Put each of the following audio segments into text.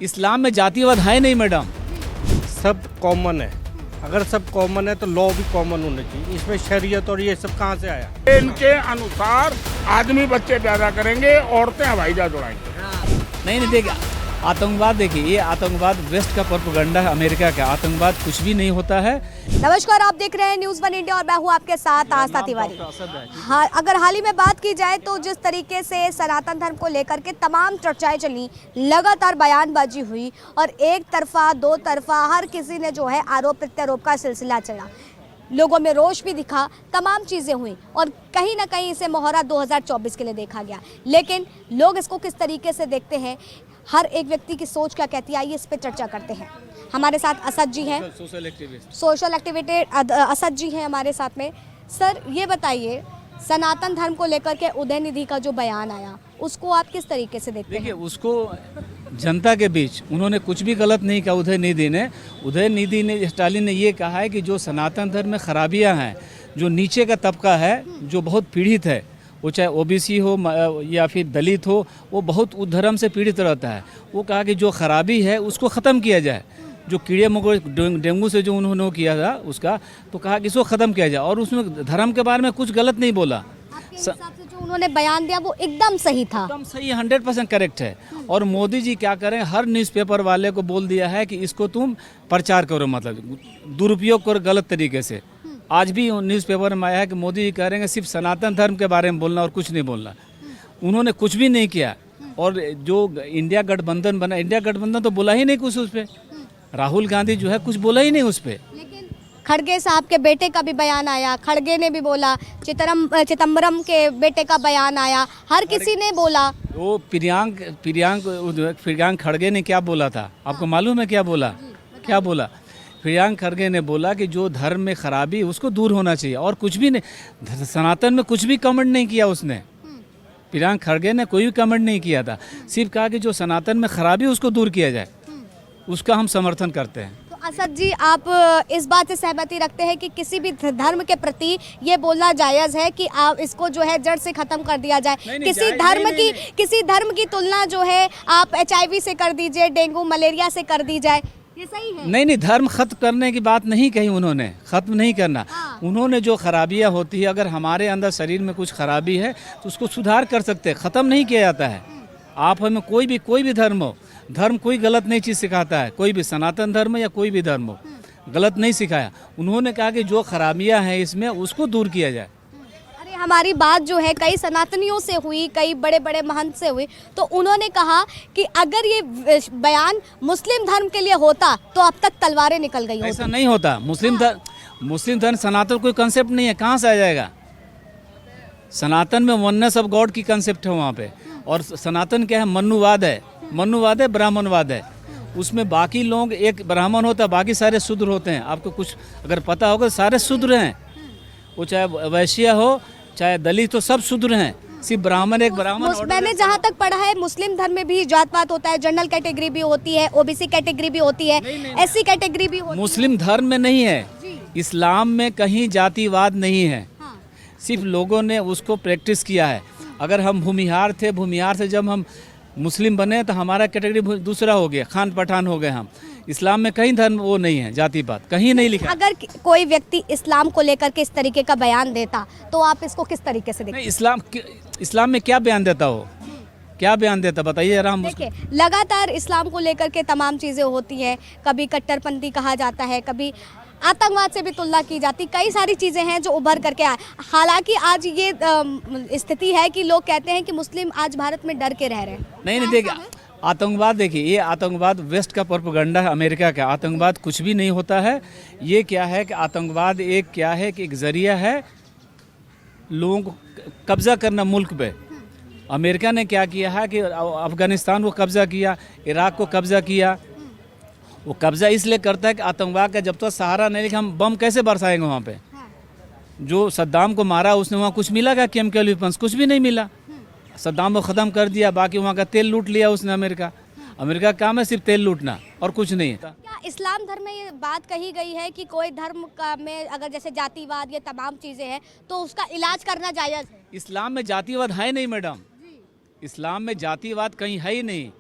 इस्लाम में जातिवाद है नहीं मैडम। सब कॉमन है। अगर सब कॉमन है तो लॉ भी कॉमन होना चाहिए। इसमें शरीयत और ये सब कहाँ से आया? इनके अनुसार आदमी बच्चे पैदा करेंगे, औरतें हवाई जहाज उड़ाएंगे। नहीं देखिए, आतंकवाद देखिए, ये आतंकवाद वेस्ट का प्रोपेगेंडा है, अमेरिका का। आतंकवाद कुछ भी नहीं होता है। नमस्कार, आप देख रहे हैं न्यूज़ 1 इंडिया और मैं हूं आपके साथ आस्था तिवारी। हाँ, अगर हाल ही में बात की जाए तो जिस तरीके से सनातन धर्म को लेकर के तमाम चर्चाएं चली, लगातार बयानबाजी हुई और एक तरफा दो तरफा हर किसी ने जो है आरोप प्रत्यारोप का सिलसिला चला, लोगों में रोष भी दिखा, तमाम चीज़ें हुई और कहीं ना कहीं इसे मोहरा 2024 के लिए देखा गया। लेकिन लोग इसको किस तरीके से देखते हैं, हर एक व्यक्ति की सोच क्या कहती है, आइए इस पर चर्चा करते हैं। हमारे साथ असद जी हैं, सोशल एक्टिविस्ट असद जी हैं हमारे साथ में। सर ये बताइए, सनातन धर्म को लेकर के उदयनिधि का जो बयान आया उसको आप किस तरीके से देखते हैं? देखिए, उसको जनता के बीच उन्होंने कुछ भी गलत नहीं कहा। उदयनिधि ने स्टालिन ने ये कहा है कि जो सनातन धर्म में खराबियां हैं, जो नीचे का तबका है, जो बहुत पीड़ित है, वो चाहे ओबीसी हो या फिर दलित हो, वो बहुत उस धर्म से पीड़ित रहता है। वो कहा कि जो खराबी है उसको ख़त्म किया जाए। जो कीड़े मकोड़े डेंगू से जो उन्होंने किया था उसका, तो कहा कि इसको ख़त्म किया जाए। और उसमें धर्म के बारे में कुछ गलत नहीं बोला। आपके हिसाब से जो उन्होंने बयान दिया वो एकदम सही था? एकदम सही, 100% करेक्ट है। और मोदी जी क्या करें, हर न्यूज़पेपर वाले को बोल दिया है कि इसको तुम प्रचार करो, मतलब दुरुपयोग करो गलत तरीके से। आज भी न्यूज़पेपर में आया है कि मोदी जी कह रहे हैं सिर्फ सनातन धर्म के बारे में बोलना और कुछ नहीं बोलना। उन्होंने कुछ भी नहीं किया। और जो इंडिया गठबंधन बना, इंडिया गठबंधन तो बोला ही नहीं कुछ उस पर। राहुल गांधी जो है कुछ बोला ही नहीं उस पर। लेकिन खड़गे साहब के बेटे का भी बयान आया, खड़गे ने भी बोला, चिदम्बरम के बेटे का बयान आया, हर किसी ने बोला। वो प्रियांक खड़गे ने क्या बोला था, आपको मालूम है क्या बोला? क्या बोला? प्रियांक खड़गे ने बोला कि जो धर्म में खराबी उसको दूर होना चाहिए, और कुछ भी नहीं। सनातन में कुछ भी कमेंट नहीं किया उसने। प्रियांक खड़गे ने कोई भी कमेंट नहीं किया था, सिर्फ कहा कि जो सनातन में खराबी उसको दूर किया जाए। उसका हम समर्थन करते हैं। तो असद जी, आप इस बात से सहमति रखते हैं कि किसी भी धर्म के प्रति ये बोलना जायज़ है कि आप इसको जो है जड़ से ख़त्म कर दिया जाए? किसी धर्म की तुलना जो है आप HIV से कर दीजिए, डेंगू मलेरिया से कर दी जाए, ये सही है? नहीं, धर्म खत्म करने की बात नहीं कही उन्होंने, खत्म नहीं करना। उन्होंने जो खराबियां होती है, अगर हमारे अंदर शरीर में कुछ खराबी है तो उसको सुधार कर सकते हैं, ख़त्म नहीं किया जाता है। आप हमें कोई भी धर्म हो, धर्म कोई गलत नहीं चीज़ सिखाता है, कोई भी सनातन धर्म या कोई भी धर्म हो, गलत नहीं सिखाया। उन्होंने कहा कि जो खराबियां हैं इसमें उसको दूर किया जाए। अरे हमारी बात जो है कई सनातनियों से हुई, कई बड़े बड़े महंत से हुई, तो उन्होंने कहा कि अगर ये बयान मुस्लिम धर्म के लिए होता तो अब तक तलवारें निकल गई होती। ऐसा नहीं होता। मुस्लिम धर्म सनातन कोई कंसेप्ट नहीं है, कहाँ से आ जाएगा? सनातन में वननेस ऑफ गॉड की कंसेप्ट है वहाँ पे। और सनातन क्या है? मनुवाद है, ब्राह्मणवाद है। उसमें बाकी लोग, एक ब्राह्मण होता है, बाकी सारे शूद्र होते हैं। आपको कुछ अगर पता होगा, सारे शूद्र हैं। वो चाहे वैश्य हो चाहे दलित हो, सब शूद्र हैं। सिर्फ ब्राह्मण एक ब्राह्मण। मैंने जहाँ तक पढ़ा है, मुस्लिम धर्म में भी जात पात होता है, जनरल कैटेगरी भी होती है, ओबीसी कैटेगरी भी होती है, SC कैटेगरी भी होती है। मुस्लिम धर्म में नहीं है, इस्लाम में कहीं जातिवाद नहीं है। सिर्फ लोगों ने उसको प्रैक्टिस किया है। अगर हम भूमिहार से जब हम मुस्लिम बने तो हमारा कैटेगरी दूसरा हो गया, खान पठान हो गए हम। इस्लाम में कहीं धर्म वो नहीं है, जातिवाद कहीं नहीं लिखा। अगर कोई व्यक्ति इस्लाम को लेकर के इस तरीके का बयान देता तो आप इसको किस तरीके से देखते? इस्लाम में क्या बयान देता हो, क्या बयान देता, बताइए जरा। हम देखिए, लगातार इस्लाम को लेकर के तमाम चीज़ें होती हैं, कभी कट्टरपंथी कहा जाता है, कभी आतंकवाद से भी तुलना की जाती, कई सारी चीज़ें हैं जो उभर करके आए। हालांकि आज ये स्थिति है कि लोग कहते हैं कि मुस्लिम आज भारत में डर के रह रहे हैं। नहीं देखिए, आतंकवाद देखिए, ये आतंकवाद वेस्ट का प्रोपेगेंडा है, अमेरिका का। आतंकवाद कुछ भी नहीं होता है। ये क्या है कि आतंकवाद एक जरिया है लोगों को कब्जा करना मुल्क पे। अमेरिका ने क्या किया है कि अफगानिस्तान को कब्जा किया, इराक को कब्जा किया। वो कब्जा इसलिए करता है कि आतंकवाद का जब तक सहारा नहीं, लेकिन हम बम कैसे बरसाएंगे वहाँ पे? जो सद्दाम को मारा उसने वहाँ कुछ मिला क्या? केमिकल वेपन्स कुछ भी नहीं मिला। सद्दाम को ख़त्म कर दिया, बाकी वहाँ का तेल लूट लिया उसने। अमेरिका का काम है सिर्फ तेल लूटना और कुछ नहीं है। क्या इस्लाम धर्म में ये बात कही गई है कि कोई धर्म का में अगर जैसे जातिवाद, ये तमाम चीज़ें हैं तो उसका इलाज करना जायज़ है? इस्लाम में जातिवाद है नहीं मैडम। इस्लाम में जातिवाद कहीं है ही नहीं।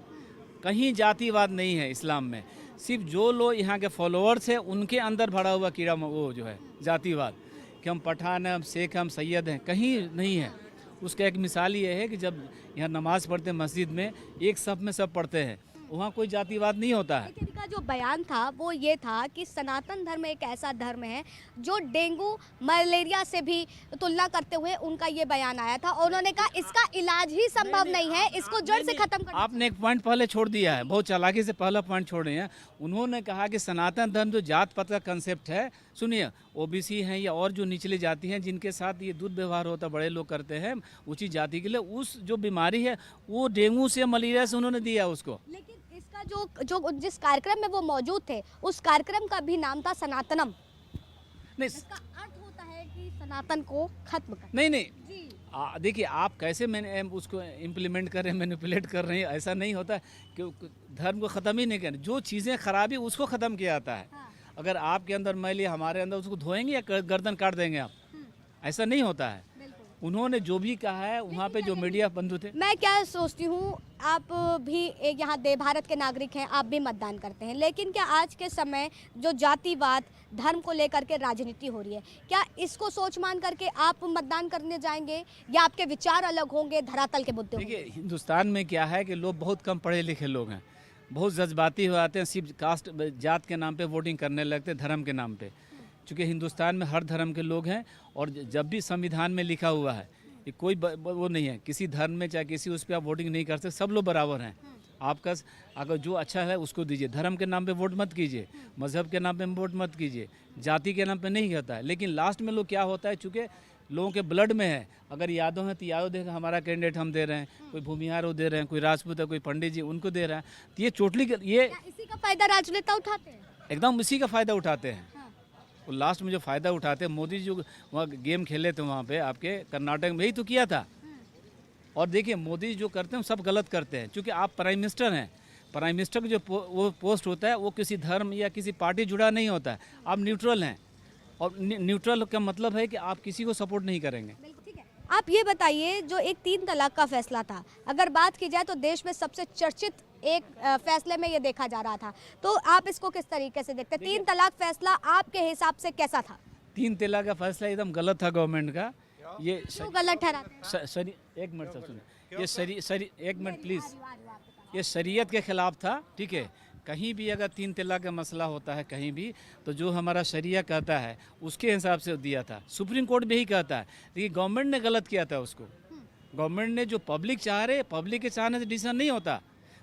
कहीं जातिवाद नहीं है इस्लाम में। सिर्फ जो लोग यहाँ के फॉलोअर्स हैं उनके अंदर भरा हुआ कीड़ा वो जो है जातिवाद, कि हम पठान हैं, हम शेख हैं, हम सैयद हैं, कहीं नहीं है। उसका एक मिसाल ये है कि जब यहाँ नमाज़ पढ़ते हैं मस्जिद में, एक सफ़ में सब पढ़ते हैं, वहाँ कोई जातिवाद नहीं होता है। लेकिन इनका जो बयान था वो ये था कि सनातन धर्म एक ऐसा धर्म है जो डेंगू मलेरिया से भी तुलना करते हुए उनका ये बयान आया था, और उन्होंने कहा इसका इलाज ही संभव नहीं है, इसको जड़ से खत्म कर। आपने एक पॉइंट पहले छोड़ दिया है, बहुत चालाकी से पहला पॉइंट छोड़ रहे हैं। उन्होंने कहा कि सनातन धर्म जो जात पात का कंसेप्ट है, सुनिए, ओबीसी हैं या और जो निचली जाति हैं जिनके साथ ये दुर्व्यवहार होता बड़े लोग करते हैं ऊंची जाति के लिए, उस जो बीमारी है वो डेंगू से मलेरिया से उन्होंने दिया उसको। लेकिन इसका जो जिस कार्यक्रम में वो मौजूद थे उस कार्यक्रम का भी नाम था सनातनम। नहीं इसका अर्थ होता है कि सनातन को खत्म कर। नहीं नहीं, जी देखिए आप कैसे मैंने उसको इम्प्लीमेंट कर रहे हैं, मैनिपुलेट कर रहे हैं, ऐसा नहीं होता कि धर्म को ख़त्म ही नहीं करना। जो चीज़ें खराबी उसको ख़त्म किया जाता है। हाँ। अगर आपके अंदर मैली हमारे अंदर, उसको धोएंगे या गर्दन काट देंगे आप, ऐसा नहीं होता है। उन्होंने जो भी कहा है वहाँ पे जो मीडिया बंधु थे। मैं क्या सोचती हूँ, आप भी एक यहाँ दे भारत के नागरिक हैं, आप भी मतदान करते हैं, लेकिन क्या आज के समय जो जातिवाद धर्म को लेकर के राजनीति हो रही है, क्या इसको सोच मान करके आप मतदान करने जाएंगे या आपके विचार अलग होंगे, धरातल के मुद्दे होंगे? देखिए हिंदुस्तान में क्या है कि लोग बहुत कम पढ़े लिखे लोग हैं, बहुत जज्बाती हो जाते हैं, सिर्फ कास्ट जात के नाम पे वोटिंग करने लगते हैं, धर्म के नाम पे। चूँकि हिंदुस्तान में हर धर्म के लोग हैं, और जब भी संविधान में लिखा हुआ है कि कोई वो नहीं है किसी धर्म में, चाहे किसी उस पर आप वोटिंग नहीं कर सकते, सब लोग बराबर हैं। आपका अगर जो अच्छा है उसको दीजिए, धर्म के नाम पे वोट मत कीजिए, मज़हब के नाम पे वोट मत कीजिए, जाति के नाम पे नहीं होता है। लेकिन लास्ट में लोग क्या होता है, चूँकि लोगों के ब्लड में है, अगर यादव हैं तो यादव देगा हमारा कैंडिडेट हम दे रहे हैं, कोई भूमिहार वो दे रहे हैं, कोई राजपूत है, कोई पंडित जी उनको दे रहा है, तो ये टोटली ये इसी का फायदा राजनेता उठाते हैं। एकदम इसी का फ़ायदा उठाते हैं। और लास्ट में जो फ़ायदा उठाते हैं, मोदी जी जो वहाँ गेम खेले थे वहाँ पे आपके कर्नाटक में, यही तो किया था। और देखिए मोदी जो करते हैं सब गलत करते हैं, क्योंकि आप प्राइम मिनिस्टर हैं, प्राइम मिनिस्टर का जो वो पोस्ट होता है वो किसी धर्म या किसी पार्टी जुड़ा नहीं होता है, आप न्यूट्रल हैं। और न्यूट्रल का मतलब है कि आप किसी को सपोर्ट नहीं करेंगे। ठीक है, आप ये बताइए, जो एक 3 तलाक का फैसला था, अगर बात की जाए तो देश में सबसे चर्चित एक फैसले में ये देखा जा रहा था, तो आप इसको किस तरीके से देखते हैं? 3 तलाक फैसला आपके हिसाब से कैसा था? 3 तलाक का फैसला एकदम गलत था गवर्नमेंट का। ये क्यों गलत ठहराते हैं? एक मिनट सर सुनिए, ये एक मिनट प्लीज़, ये शरीयत के खिलाफ था। ठीक है, कहीं भी अगर 3 तलाक का मसला होता है कहीं भी, तो जो हमारा शरिया कहता है उसके हिसाब से दिया था, सुप्रीम कोर्ट भी यही कहता है। लेकिन गवर्नमेंट ने गलत किया था उसको। गवर्नमेंट ने जो पब्लिक चाह रहे, पब्लिक के चाहने से डिसीजन नहीं होता,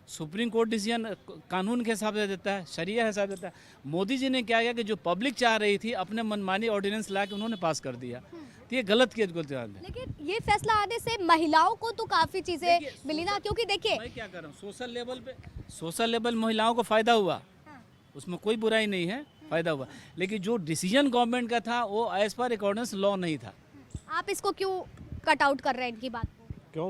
सुप्रीम कोर्ट डिसीजन कानून के हिसाब से देता है, शरिया के हिसाब से देता है। मोदी जी ने क्या किया कि जो पब्लिक चाह रही थी अपने मनमानी ऑर्डिनेंस ला के उन्होंने पास कर दिया, तो ये गलत किया। लेकिन ये फैसला आने से महिलाओं को तो काफ़ी चीज़ें मिली ना, क्योंकि देखिए मैं क्या कर रहा हूँ, सोशल लेवल महिलाओं को फ़ायदा हुआ, उसमें कोई बुराई नहीं है, फ़ायदा हुआ। लेकिन जो डिसीजन गवर्नमेंट का था वो एज पर अकॉर्डेंस लॉ नहीं था। आप इसको क्यों कट आउट कर रहे हैं इनकी बात को? क्यों?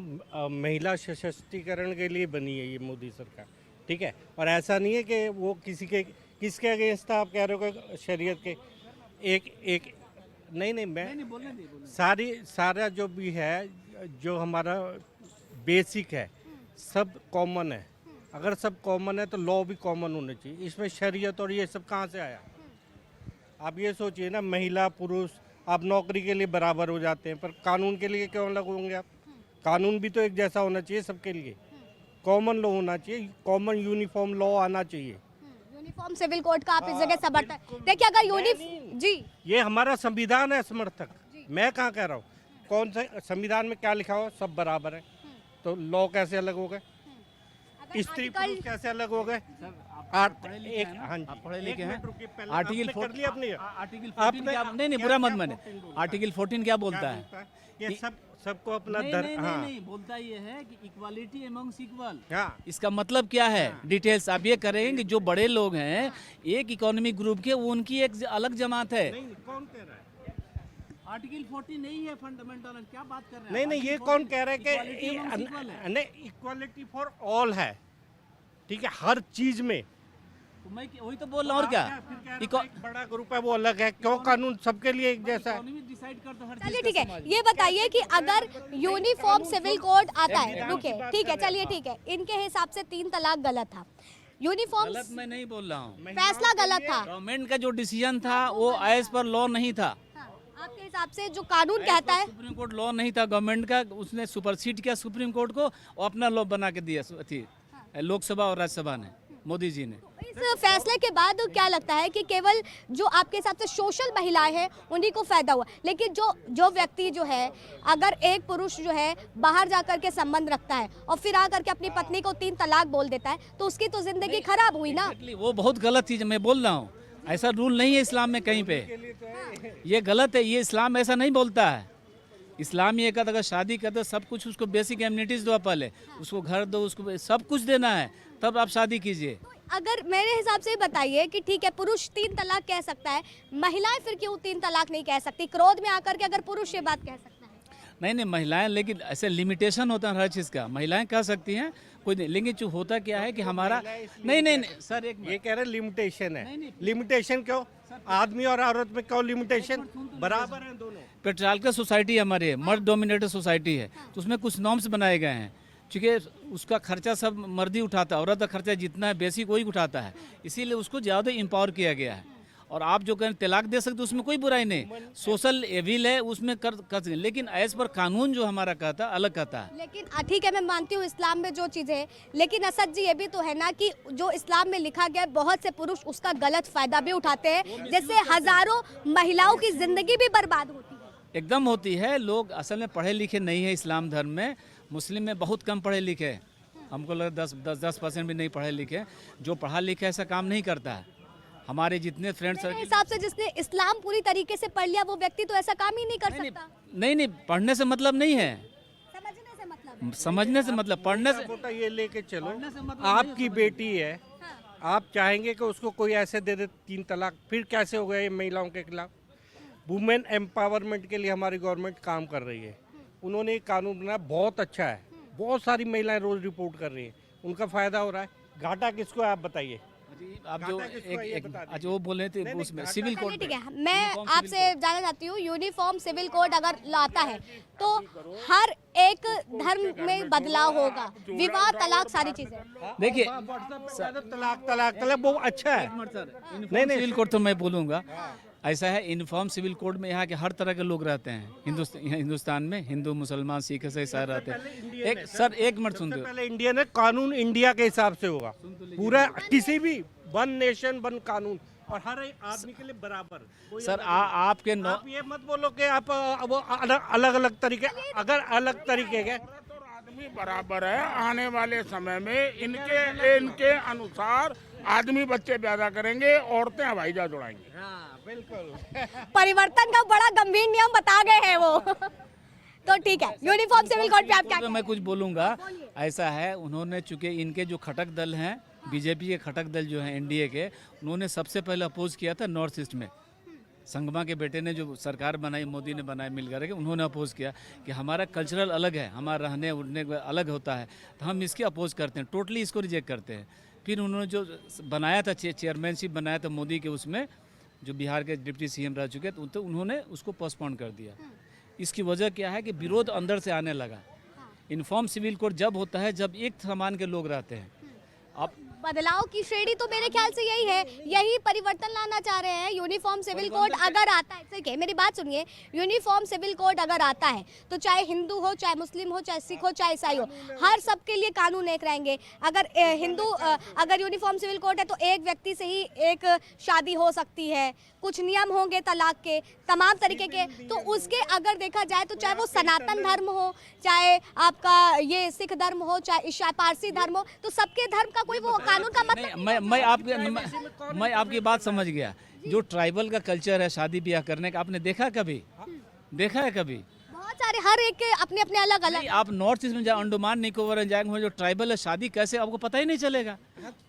महिला सशक्तिकरण के लिए बनी है ये मोदी सरकार, ठीक है। और ऐसा नहीं है कि वो किसके अगेंस्ट था, आप कह रहे हो शरीयत के एक नहीं मैं सारा जो भी है, जो हमारा बेसिक है, सब कॉमन है। अगर सब कॉमन है तो लॉ भी कॉमन होने चाहिए। इसमें शरीयत और ये सब कहाँ से आया? आप ये सोचिए ना, महिला पुरुष आप नौकरी के लिए बराबर हो जाते हैं, पर कानून के लिए क्यों अलग होंगे आप? कानून भी तो एक जैसा होना चाहिए सबके लिए, कॉमन लॉ होना चाहिए, कॉमन यूनिफॉर्म लॉ आना चाहिए। यूनिफॉर्म सिविल कोड का आप इस जगह समर्थन देखिए, अगर यूनिफॉर्म जी, ये हमारा संविधान है समर्थक, मैं कहाँ कह रहा हूँ। कौन सा संविधान में क्या लिखा हुआ? सब बराबर है, तो लॉ कैसे अलग हो गए? स्त्री पुरुष कैसे अलग हो गए? हाँ जी, पढ़े लिखे हैं। आर्टिकल आर्टिकल 14 नहीं बुरा मत माने, आर्टिकल 14 क्या बोलता है? ये सबको अपना नहीं बोलता ये है कि इक्वालिटी एमंग्स इक्वल। हाँ। इसका मतलब क्या है? डिटेल्स आप ये करेंगे, जो बड़े लोग हैं एक इकोनॉमिक ग्रुप के, वो उनकी एक अलग जमात है। कौन कह रहा है? आर्टिकल 14 नहीं है फंडामेंटल, क्या बात कर रहे हैं? नहीं ये कौन कह रहा है कि नहीं, इक्वालिटी फॉर ऑल है, ठीक है, हर चीज में तो मैं वही तो बोल रहा हूँ और क्या एक बड़ा ग्रुप है वो अलग है, क्यों कानून सबके लिए एक जैसा है? डिसाइड करता हर चलिए ठीक है, ये बताइए कि अगर यूनिफॉर्म सिविल कोड आता है, रुकिए ठीक है, चलिए ठीक है, इनके हिसाब से 3 तलाक गलत था, यूनिफॉर्म गलत मैं नहीं बोल रहा हूँ, फैसला गलत था। गवर्नमेंट का जो डिसीजन था वो एज पर लॉ नहीं था। हाँ, आपके हिसाब से जो कानून कहता है, सुप्रीम कोर्ट लॉ नहीं था गवर्नमेंट का, उसने सुपरसीड किया सुप्रीम कोर्ट को और अपना लॉ बना के दिया थी लोकसभा और राज्यसभा ने, मोदी जी ने। इस फैसले के बाद क्या लगता है कि केवल जो आपके हिसाब से सोशल महिलाएं हैं उन्हीं को फायदा हुआ, लेकिन जो व्यक्ति जो है, अगर एक पुरुष जो है बाहर जाकर के संबंध रखता है और फिर आकर के अपनी पत्नी को 3 तलाक बोल देता है तो उसकी तो जिंदगी खराब हुई ना। वो बहुत गलत चीज मैं बोल रहा हूँ, ऐसा रूल नहीं है इस्लाम में कहीं पे, ये गलत है, ये इस्लाम ऐसा नहीं बोलता है। इस्लाम ये कहता है अगर शादी करते सब कुछ उसको बेसिक एमिनिटीज दो, पहले उसको घर दो, उसको सब कुछ देना है, तब आप शादी कीजिए। अगर मेरे हिसाब से बताइए कि ठीक है पुरुष 3 तलाक कह सकता है, महिलाएं फिर क्यों 3 तलाक नहीं कह सकती? क्रोध में आकर के अगर पुरुष ये बात कह सकता है। नहीं महिलाएं, लेकिन ऐसे लिमिटेशन होता है हर चीज़ का, महिलाएं कह सकती हैं कोई नहीं, लेकिन जो होता क्या है कि हमारा नहीं सर एक ये कह रहे लिमिटेशन है, लिमिटेशन क्यों? आदमी और औरत में क्यों लिमिटेशन? बराबर हैं दोनों। पेट्रार्कल सोसाइटी हमारे मर्द डोमिनेटेड सोसाइटी है, तो उसमें कुछ नॉर्म्स बनाए गए हैं, क्योंकि उसका खर्चा सब मर्द ही उठाता है, औरत का खर्चा जितना है बेसिक वही उठाता है, इसीलिए उसको ज़्यादा एम्पावर किया गया है। और आप जो कहें तलाक दे सकते उसमें कोई बुराई नहीं, सोशल एविल है उसमें कर सकते, लेकिन एज पर कानून जो हमारा कहता है अलग कहता है। लेकिन ठीक है, मैं मानती हूँ इस्लाम में जो चीज़ें हैं, लेकिन असद जी ये भी तो है ना कि जो इस्लाम में लिखा गया है बहुत से पुरुष उसका गलत फायदा भी उठाते हैं, जिससे हजारों महिलाओं की जिंदगी भी बर्बाद होती है। एकदम होती है, लोग असल में पढ़े लिखे नहीं है इस्लाम धर्म में, मुस्लिम में बहुत कम पढ़े लिखे हैं, हमको लगता 10% भी नहीं पढ़े लिखे, जो पढ़ा लिखा ऐसा काम नहीं करता है। हमारे जितने फ्रेंड्स मेरे हिसाब से जिसने इस्लाम पूरी तरीके से पढ़ लिया वो व्यक्ति तो ऐसा काम ही नहीं कर सकता। नहीं पढ़ने से मतलब नहीं है, समझने से मतलब, समझने से मतलब, पढ़ने से बेटा ये लेके चलो, आपकी बेटी है, आप चाहेंगे कि उसको कोई ऐसे दे दे 3 तलाक, फिर कैसे हो गए ये महिलाओं के खिलाफ? वुमेन एम्पावरमेंट के लिए हमारी गवर्नमेंट काम कर रही है, उन्होंने एक कानून बनाया बहुत अच्छा है, बहुत सारी महिलाएं रोज रिपोर्ट कर रही हैं, उनका फायदा हो रहा है। घाटा किसको है आप बताइए? आप जो एक अच्छा वो बोल रहे थे उसमें सिविल कोड, ठीक है, मैं आपसे जानना चाहती हूँ यूनिफॉर्म सिविल कोड अगर लाता है तो हर एक धर्म में बदलाव होगा, विवाह तलाक सारी चीजें। देखिए तलाक वो अच्छा है। नहीं सिविल कोड तो मैं बोलूँगा ऐसा है, यूनिफॉर्म सिविल कोड में यहाँ के हर तरह के लोग रहते हैं हिंदुस्तान में, हिंदू मुसलमान सिख ईसाई सारे रहते हैं। एक मिनट सुन दो, पहले इंडियन है, कानून इंडिया के हिसाब से होगा पूरा, किसी भी वन नेशन वन कानून और हर एक आदमी के लिए बराबर। सर आपके आप ये मत बोलो कि आप वो अलग अलग तरीके, अगर अलग तरीके के आदमी बराबर है, आने वाले समय में इनके अनुसार आदमी बच्चे पैदा करेंगे, औरतें हवाई जहाज उड़ाएंगी। हाँ बिल्कुल। परिवर्तन का बड़ा गंभीर नियम बता गए हैं वो। तो ठीक है, यूनिफॉर्म सिविल कोड पे आप क्या? मैं कुछ बोलूँगा, ऐसा है उन्होंने, चूंकि इनके जो खटक दल हैं, बीजेपी के खटक दल जो हैं एनडीए के, उन्होंने सबसे पहले अपोज किया था नॉर्थ ईस्ट में, संगमा के बेटे ने जो सरकार बनाई, मोदी ने बनाई मिलकर के, उन्होंने अपोज किया कि हमारा कल्चरल अलग है, हमारा रहने उठने अलग होता है, तो हम इसके अपोज करते हैं, टोटली इसको रिजेक्ट करते हैं। फिर उन्होंने जो बनाया था चेयरमैनशिप बनाया था मोदी के, उसमें जो बिहार के डिप्टी सीएम रह चुके तो उन्होंने उसको पोस्टपोन कर दिया। इसकी वजह क्या है कि विरोध अंदर से आने लगा। इन्फॉर्म सिविल कोड जब होता है जब एक समान के लोग रहते हैं। अब बदलाव की श्रेणी तो मेरे ख्याल से यही है, यही परिवर्तन लाना चाह रहे हैं। यूनिफॉर्म सिविल कोड अगर आता है, ठीक मेरी बात सुनिए, यूनिफॉर्म सिविल कोड अगर आता है तो चाहे हिंदू हो, चाहे मुस्लिम हो, चाहे सिख हो, चाहे ईसाई हो, हर सबके लिए कानून एक रहेंगे। अगर अगर यूनिफॉर्म सिविल कोड है तो एक व्यक्ति से ही एक शादी हो सकती है, कुछ नियम होंगे तलाक के, तमाम तरीके के। तो उसके अगर देखा जाए तो चाहे वो सनातन धर्म हो, चाहे आपका ये सिख धर्म हो, चाहे ईसाई पारसी धर्म हो, तो सबके धर्म का कोई वो कानून का मतलब मैं आपकी बात समझ गया। जो ट्राइबल का कल्चर है शादी ब्याह करने का, आपने देखा कभी? देखा है कभी? बहुत सारे, हर एक के अपने अपने अलग अलग। आप नॉर्थ ईस्ट में जाए, अंडमान निकोबार में जाएंगे, जो ट्राइबल है शादी कैसे आपको पता ही नहीं चलेगा।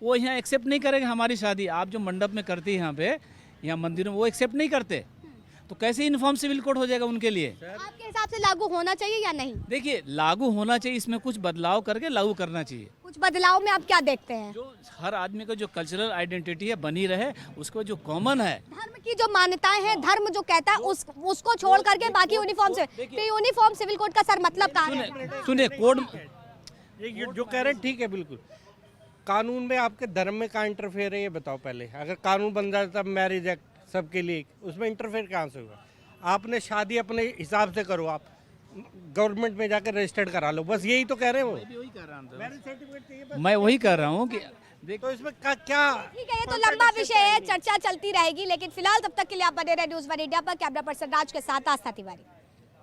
वो यहाँ एक्सेप्ट नहीं करेगा हमारी शादी। आप जो मंडप में करती है यहाँ पे, यहाँ मंदिरों में, वो एक्सेप्ट नहीं करते, तो कैसे यूनिफॉर्म सिविल कोड हो जाएगा उनके लिए? आपके हिसाब से लागू होना चाहिए या नहीं? देखिए लागू होना चाहिए, इसमें कुछ बदलाव करके लागू करना चाहिए। कुछ कुछ बदलाव में आप क्या देखते हैं? जो हर आदमी का जो कल्चरल आइडेंटिटी है बनी रहे, उसको जो कॉमन है। धर्म की जो मान्यताएं हैं, धर्म जो कहता है उसको छोड़ करके बाकी यूनिफॉर्म से, तो यूनिफॉर्म सिविल कोड का सर मतलब कहाँ है? सुने कोड ये जो कह रहे हैं ठीक है बिल्कुल। कानून में आपके धर्म में कहाँ इंटरफेयर है ये बताओ पहले। अगर कानून बन जाता तब मैरिज एक्ट सबके लिए, उसमें इंटरफेयर कहाँ से होगा? आपने शादी अपने हिसाब से करो, आप गवर्नमेंट में जाकर रजिस्टर्ड करा लो, बस यही तो कह रहे हैं वो। वही कर रहा हूँ, मैरिज सर्टिफिकेट चाहिए बस। मैं वही कर रहा हूँ कि तो इसमें क्या ठीक है, ये तो लंबा विषय है, चर्चा चलती रहेगी, लेकिन फिलहाल तब तक के लिए आप बने रहे न्यूज़ वन इंडिया पर। कैमरा पर्सन राज के साथ आस्था तिवारी।